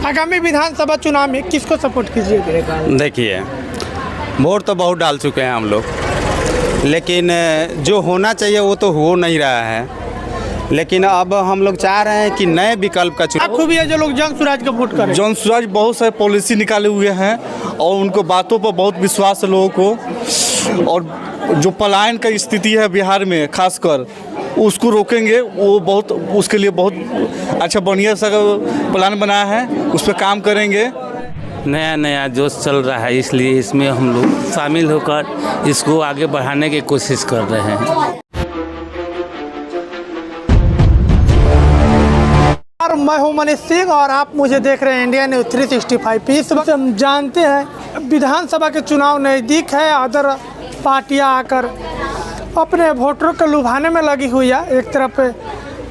आगामी विधानसभा चुनाव में किसको सपोर्ट कीजिएगा? देखिए, वोट तो बहुत डाल चुके हैं हम लोग, लेकिन जो होना चाहिए वो तो हो नहीं रहा है। लेकिन अब हम लोग चाह रहे हैं कि नए विकल्प का चुनाव। खूब है जो लोग जन स्वराज का वोट करें। जन स्वराज बहुत सारे पॉलिसी निकाले हुए हैं और उनको बातों पर बहुत विश्वास है लोगों को। और जो पलायन का स्थिति है बिहार में खासकर, उसको रोकेंगे। वो बहुत उसके लिए बहुत अच्छा बढ़िया सा प्लान बनाया है, उस पर काम करेंगे। नया नया जोश चल रहा है, इसलिए इसमें हम लोग शामिल होकर इसको आगे बढ़ाने की कोशिश कर रहे हैं। मैं हूं मनीष सिंह और आप मुझे देख रहे हैं इंडिया न्यूज़ 365। इस वक्त हम जानते हैं विधानसभा के चुनाव नज़दीक है। अदर पार्टियां आकर अपने वोटरों को लुभाने में लगी हुई है। एक तरफ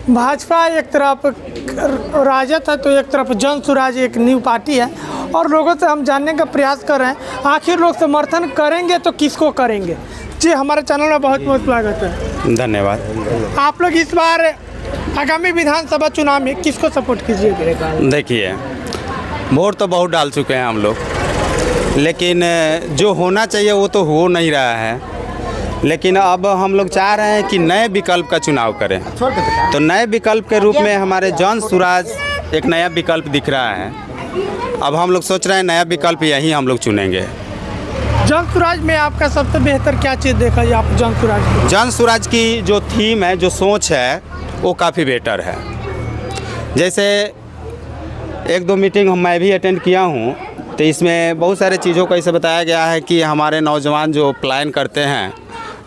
भाजपा, एक तरफ राजद है, तो एक तरफ जन स्वराज एक न्यू पार्टी है। और लोगों से हम जानने का प्रयास कर रहे हैं आखिर लोग समर्थन करेंगे तो किसको करेंगे। जी, हमारे चैनल में बहुत बहुत स्वागत है। धन्यवाद। आप लोग इस बार आगामी विधानसभा चुनाव में किसको सपोर्ट कीजिएगा? देखिए, वोट तो बहुत डाल चुके हैं हम लोग, लेकिन जो होना चाहिए वो तो हो नहीं रहा है। लेकिन अब हम लोग चाह रहे हैं कि नए विकल्प का चुनाव करें। तो नए विकल्प के रूप में हमारे जन स्वराज एक नया विकल्प दिख रहा है। अब हम लोग सोच रहे हैं नया विकल्प यही हम लोग चुनेंगे। जन स्वराज में आपका सबसे बेहतर क्या चीज़ देखा है आप जन स्वराज में? जन स्वराज की जो थीम है, जो सोच है, वो काफ़ी बेटर है। जैसे एक दो मीटिंग मैं भी अटेंड किया हूँ, तो इसमें बहुत सारे चीज़ों को ऐसे बताया गया है कि हमारे नौजवान जो प्लान करते हैं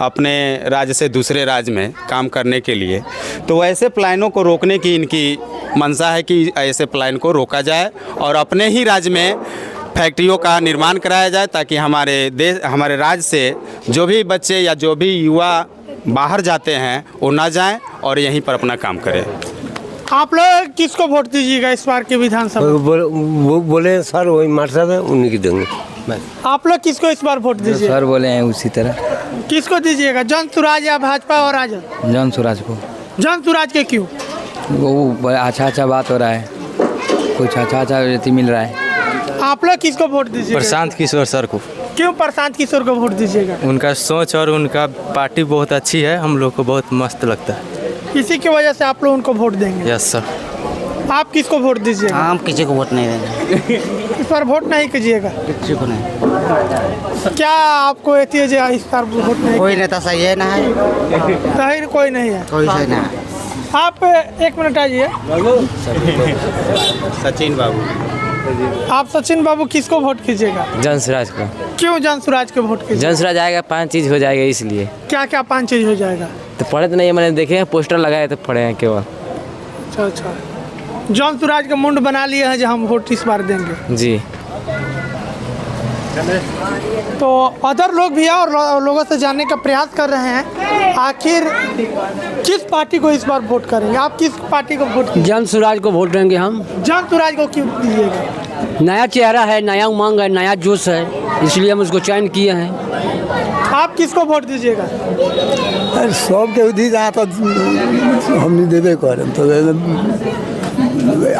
अपने राज्य से दूसरे राज्य में काम करने के लिए, तो ऐसे प्लानों को रोकने की इनकी मंशा है कि ऐसे प्लान को रोका जाए और अपने ही राज्य में फैक्ट्रियों का निर्माण कराया जाए, ताकि हमारे राज्य से जो भी बच्चे या जो भी युवा बाहर जाते हैं वो ना जाएं और यहीं पर अपना काम करें। आप लोग किसको वोट दीजिएगा इस बार के विधानसभा? वो बोले सर वही मार साहब है, उन्हीं की देंगे। आप लोग किसको इस बार वोट दीजिएगा? सर बोले हैं उसी तरह। किसको दीजिएगा, जन स्वराज या भाजपा और राजद? जन स्वराज को। जन स्वराज के क्यों? वो अच्छा बात हो रहा है, कुछ अच्छा रेती मिल रहा है। आप लोग किसको वोट दीजिएगा? प्रशांत किशोर सर को। क्यों प्रशांत किशोर को वोट दीजिएगा? उनका सोच और उनका पार्टी बहुत अच्छी है, हम लोग को बहुत मस्त लगता है। इसी की वजह से आप लोग उनको वोट देंगे? Yes sir. आप किसको वोट दीजिएगा? हम किसी को वोट नहीं देंगे। इस बार वोट नहीं कीजिएगा? किसी को नहीं। क्या आपको इस बार वोट नहीं? कोई नेता सही है ना है, सही कोई नहीं है। कोई सही ना है। आप एक मिनट आइए। सचिन बाबू। आप सचिन बाबू किसको वोट कीजिएगा? जन स्वराज को। क्यों जन स्वराज को वोट कीजिएगा? जन स्वराज आएगा 5 चीज़ हो जाएगा, इसलिए। क्या क्या 5 चीज़ हो जाएगा? तो पढ़े तो नहीं, मैंने देखे हैं पोस्टर लगाए तो पढ़े हैं केवल। अच्छा, जन स्वराज का मुंड बना लिया है जो हम वोट इस बार देंगे। जी। तो अदर लोग भी हैं और लोगों से जानने का प्रयास कर रहे हैं आखिर किस पार्टी को इस बार वोट करेंगे। आप किस पार्टी को वोट? जन स्वराज को वोट देंगे हम। जन स्वराज को क्यों दीजिएगा? नया चेहरा है, नया उमंग है, नया जोश है, इसलिए हम उसको चयन किए हैं। आप किसको वोट दीजिएगा? सबके दी जाए तो हम नहीं देवे करें, तो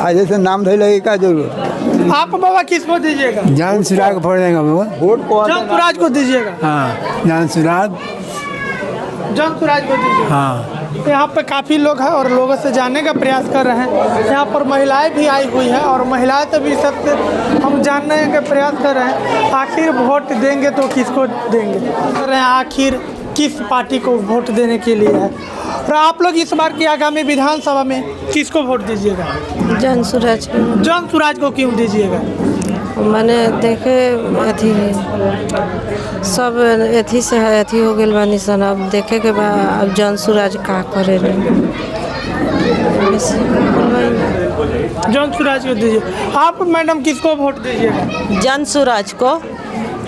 आज से नाम धैल का जरूरत। आप बाबा किसको दीजिएगा? जन स्वराज को वोट देंगे वोट को। जन स्वराज को दीजिएगा? हाँ, जन स्वराज। जन स्वराज को दीजिएगा। हाँ। यहाँ पे काफ़ी लोग हैं और लोगों से जानने का प्रयास कर रहे हैं। यहाँ पर महिलाएं भी आई हुई हैं और महिलाएं से भी सबसे हम जानने का प्रयास कर रहे हैं आखिर वोट देंगे तो किसको देंगे, कर रहे हैं आखिर किस पार्टी को वोट देने के लिए है। और आप लोग इस बार की आगामी विधानसभा में किसको वोट दीजिएगा? जन स्वराज को। जन स्वराज को क्यों दीजिएगा? मैंने देखे अथी सब अथी से अथी हो गए बानी सन, अब देखे के बाद अब जन स्वराज का करे जन स्वराज को दीजिए। आप मैडम किसको वोट दीजिएगा? जन स्वराज को।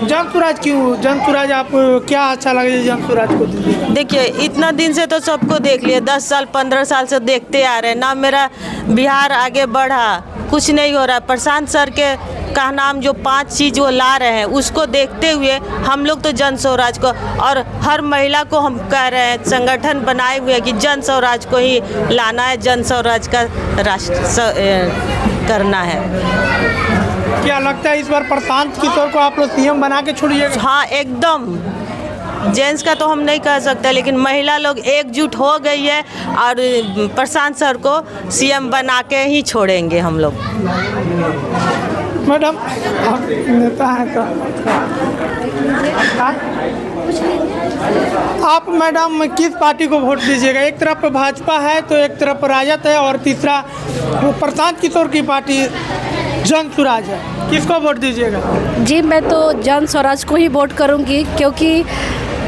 जन स्वराज क्यों? जन स्वराज आप क्या अच्छा लगे जन स्वराज को दीजिएगा? देखिए, इतना दिन से तो सबको देख लिए, 10 साल 15 साल से देखते आ रहे हैं ना। मेरा बिहार आगे बढ़ा, कुछ नहीं हो रहा। प्रशांत सर के का नाम जो 5 चीज़ वो ला रहे हैं उसको देखते हुए हम लोग तो जन स्वराज को और हर महिला को हम कह रहे हैं, संगठन बनाए हुए कि जन स्वराज को ही लाना है, जन स्वराज का राष्ट्र करना है। क्या लगता है इस बार प्रशांत किशोर को आप लोग सीएम बना के छोड़िएगा? हाँ एकदम, जेंट्स का तो हम नहीं कह सकते, लेकिन महिला लोग एकजुट हो गई है और प्रशांत सर को सीएम बना के ही छोड़ेंगे हम लोग। मैडम आप नेता हैं तो आप मैडम किस पार्टी को वोट दीजिएगा? एक तरफ भाजपा है तो एक तरफ राजद है और तीसरा प्रशांत किशोर की पार्टी जन स्वराज है, किसको वोट दीजिएगा? जी मैं तो जन स्वराज को ही वोट करूंगी, क्योंकि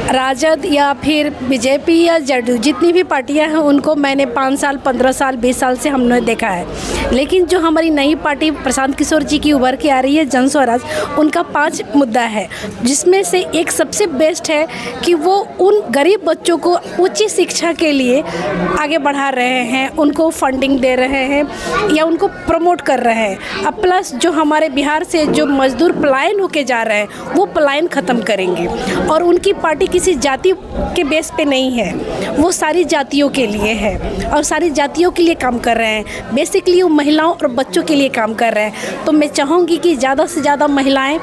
राजद या फिर बीजेपी या जेडीयू जितनी भी पार्टियां हैं उनको मैंने 5 साल 15 साल 20 साल से हमने देखा है, लेकिन जो हमारी नई पार्टी प्रशांत किशोर जी की उभर के आ रही है जन स्वराज, उनका 5 मुद्दा है, जिसमें से एक सबसे बेस्ट है कि वो उन गरीब बच्चों को उच्च शिक्षा के लिए आगे बढ़ा रहे हैं, उनको फंडिंग दे रहे हैं या उनको प्रमोट कर रहे हैं। अब प्लस जो हमारे बिहार से जो मजदूर पलायन होके जा रहे हैं वो पलायन ख़त्म करेंगे, और उनकी पार्टी किसी जाति के बेस पे नहीं है, वो सारी जातियों के लिए है और सारी जातियों के लिए काम कर रहे हैं। बेसिकली वो महिलाओं और बच्चों के लिए काम कर रहे हैं। तो मैं चाहूँगी कि ज़्यादा से ज़्यादा महिलाएं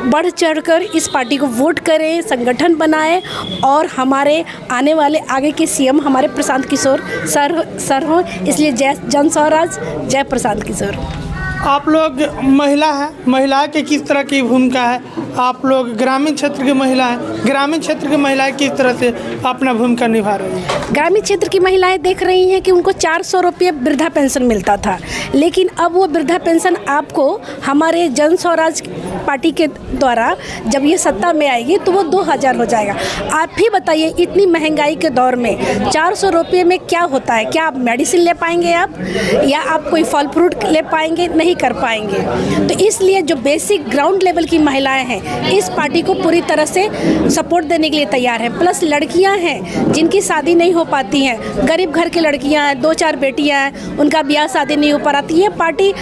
बढ़ चढ़कर इस पार्टी को वोट करें, संगठन बनाएं और हमारे आने वाले आगे के सीएम हमारे प्रशांत किशोर सर हों। इसलिए जय जन स्वराज, जय प्रशांत किशोर। आप लोग महिला हैं, महिला के किस तरह की भूमिका है? आप लोग ग्रामीण क्षेत्र की महिला हैं, ग्रामीण क्षेत्र की महिलाएं किस तरह से अपना भूमिका निभा रही हैं? ग्रामीण क्षेत्र की महिलाएं देख रही हैं कि उनको 400 रुपये वृद्धा पेंशन मिलता था, लेकिन अब वो वृद्धा पेंशन आपको हमारे जन स्वराज पार्टी के द्वारा जब ये सत्ता में आएगी तो वो 2000 हो जाएगा। आप ही बताइए, इतनी महंगाई के दौर में 400 रुपये में क्या होता है? क्या आप मेडिसिन ले पाएंगे आप, या आप कोई फल फ्रूट ले पाएंगे? नहीं कर पाएंगे। तो इसलिए जो बेसिक ग्राउंड लेवल की महिलाएं हैं इस पार्टी को पूरी तरह से सपोर्ट देने के लिए तैयार हैं। प्लस लड़कियां हैं जिनकी शादी नहीं हो पाती हैं, गरीब घर की लड़कियां हैं, 2-4 बेटियां हैं, उनका ब्याह शादी नहीं हो पाती। ये पार्टी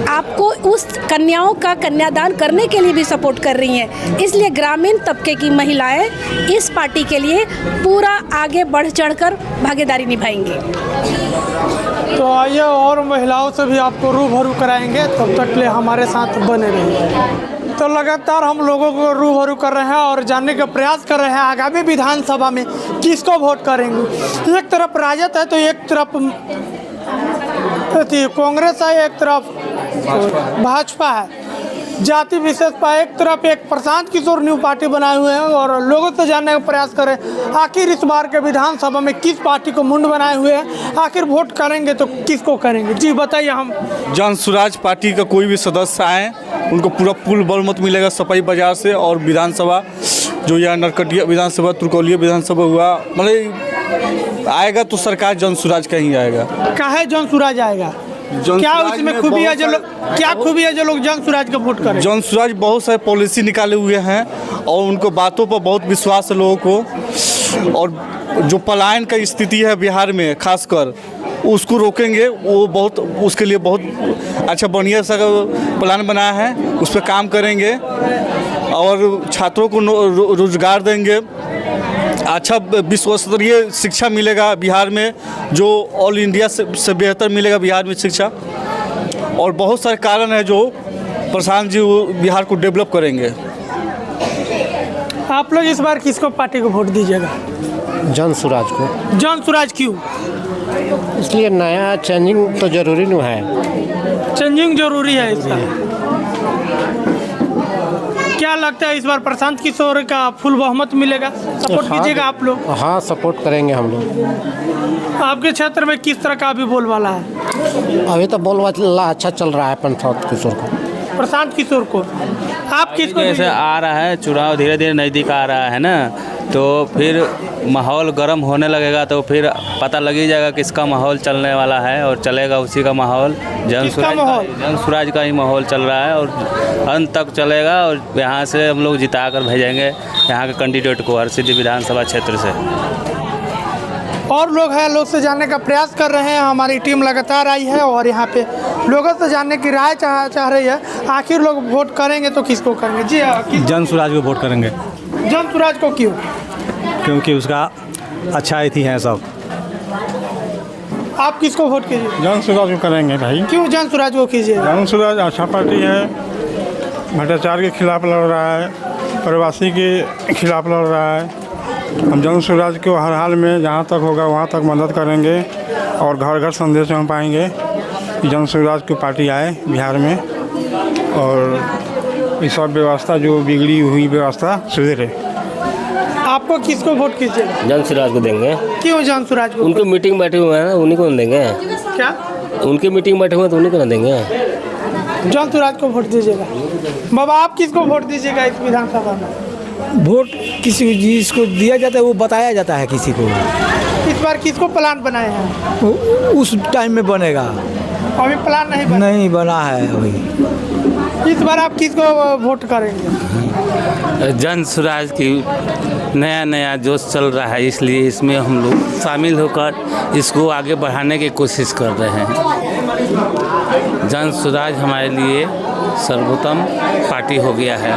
आपको उस कन्याओं का कन्यादान करने के लिए भी सपोर्ट कर रही हैं। इसलिए ग्रामीण तबके की महिलाएं इस पार्टी के लिए पूरा आगे बढ़ चढ़कर भागीदारी निभाएंगी। तो आइए और महिलाओं से भी आपको रूबरू कराएंगे, तब तक के लिए हमारे साथ बने रहिए। तो लगातार हम लोगों को रूबरू कर रहे हैं और जानने का प्रयास कर रहे हैं आगामी विधानसभा में किसको वोट करेंगे। एक तरफ राजद है तो एक तरफ कांग्रेस है, एक तरफ भाजपा है। जाति विशेष पर एक तरफ एक प्रशांत किशोर न्यू पार्टी बनाए हुए हैं और लोगों से जानने का प्रयास करें आखिर इस बार के विधानसभा में किस पार्टी को मुंड बनाए हुए हैं, आखिर वोट करेंगे तो किसको करेंगे। जी बताइए। हम जन स्वराज पार्टी का कोई भी सदस्य आए उनको पूरा पुल बहुमत मिलेगा सपाई बाजार से, और विधानसभा जो यहाँ नरकटिया विधानसभा, तुरकौलिया विधानसभा हुआ, मतलब आएगा तो सरकार जन स्वराज का ही आएगा। काहे जन स्वराज आएगा? क्या उसमें खूबी है जो लोग, क्या खूबी है जो लोग जन स्वराज का वोट करें? जन स्वराज बहुत सारे पॉलिसी निकाले हुए हैं और उनको बातों पर बहुत विश्वास है लोगों को, और जो पलायन का स्थिति है बिहार में खासकर उसको रोकेंगे। वो बहुत उसके लिए बहुत अच्छा बढ़िया सा प्लान बनाया है, उस पर काम करेंगे और छात्रों को रोजगार देंगे। अच्छा विश्व स्तरीय शिक्षा मिलेगा बिहार में, जो ऑल इंडिया से बेहतर मिलेगा बिहार में शिक्षा, और बहुत सारे कारण है जो प्रशांत जी बिहार को डेवलप करेंगे। आप लोग इस बार किसको पार्टी को वोट दीजिएगा? जन स्वराज को। जन स्वराज क्यों? इसलिए नया चेंजिंग तो जरूरी नहीं है। चेंजिंग जरूरी है इसका। क्या लगता है इस बार प्रशांत किशोर का फुल बहुमत मिलेगा? सपोर्ट कीजिएगा आप लोग? हाँ सपोर्ट करेंगे हम लोग। आपके क्षेत्र में किस तरह का अभी बोलबाला है? अभी तो बोलबाला अच्छा चल रहा है प्रशांत किशोर को। प्रशांत किशोर को आप किसको? जैसे आ रहा है चुनाव धीरे धीरे नज़दीक आ रहा है ना, तो फिर माहौल गर्म होने लगेगा तो फिर पता लग ही जाएगा किसका माहौल चलने वाला है और चलेगा उसी का माहौल। जन स्वराज का ही माहौल चल रहा है और अंत तक चलेगा, और यहाँ से हम लोग जिता कर भेजेंगे यहाँ के कैंडिडेट को हरसिद्धि विधानसभा क्षेत्र से। और लोग हैं, लोग से जानने का प्रयास कर रहे हैं। हमारी टीम लगातार आई है और यहाँ पे लोगों से जानने की राय चाह रही है। आखिर लोग वोट करेंगे तो किसको करेंगे? जी जन स्वराज को वोट करेंगे। जन स्वराज को क्यों? क्योंकि उसका अच्छा ही है सब। आप किसको वोट कीजिए? जन स्वराज को करेंगे भाई। क्यों जन स्वराज को कीजिए? जन स्वराज अच्छा पार्टी है, भ्रष्टाचार के खिलाफ लड़ रहा है, प्रवासी के खिलाफ लड़ रहा है। हम जन स्वराज को हर हाल में जहाँ तक होगा वहाँ तक मदद करेंगे और घर घर संदेश हम पाएंगे कि जन स्वराज की पार्टी आए बिहार में और ये सब व्यवस्था जो बिगड़ी हुई व्यवस्था सुधरे। आपको किसको वोट कीजिए? जन स्वराज को देंगे। क्यों जन स्वराज को? उनकी मीटिंग बैठे हुए हैं, उन्हीं को देंगे। क्या उनकी मीटिंग बैठे हुए हैं तो उन्हीं को देंगे। जन स्वराज को वोट दीजिएगा। बाबा आप किसको वोट दीजिएगा इस विधानसभा में? वोट किसी जिसको दिया जाता है वो बताया जाता है किसी को। इस बार किसको प्लान बनाए हैं? उस टाइम में बनेगा। अभी प्लान नहीं बना है अभी। इस बार आप किसको वोट करेंगे? जन स्वराज की नया जोश चल रहा है, इसलिए इसमें हम लोग शामिल होकर इसको आगे बढ़ाने की कोशिश कर रहे हैं। जन स्वराज हमारे लिए सर्वोत्तम पार्टी हो गया है।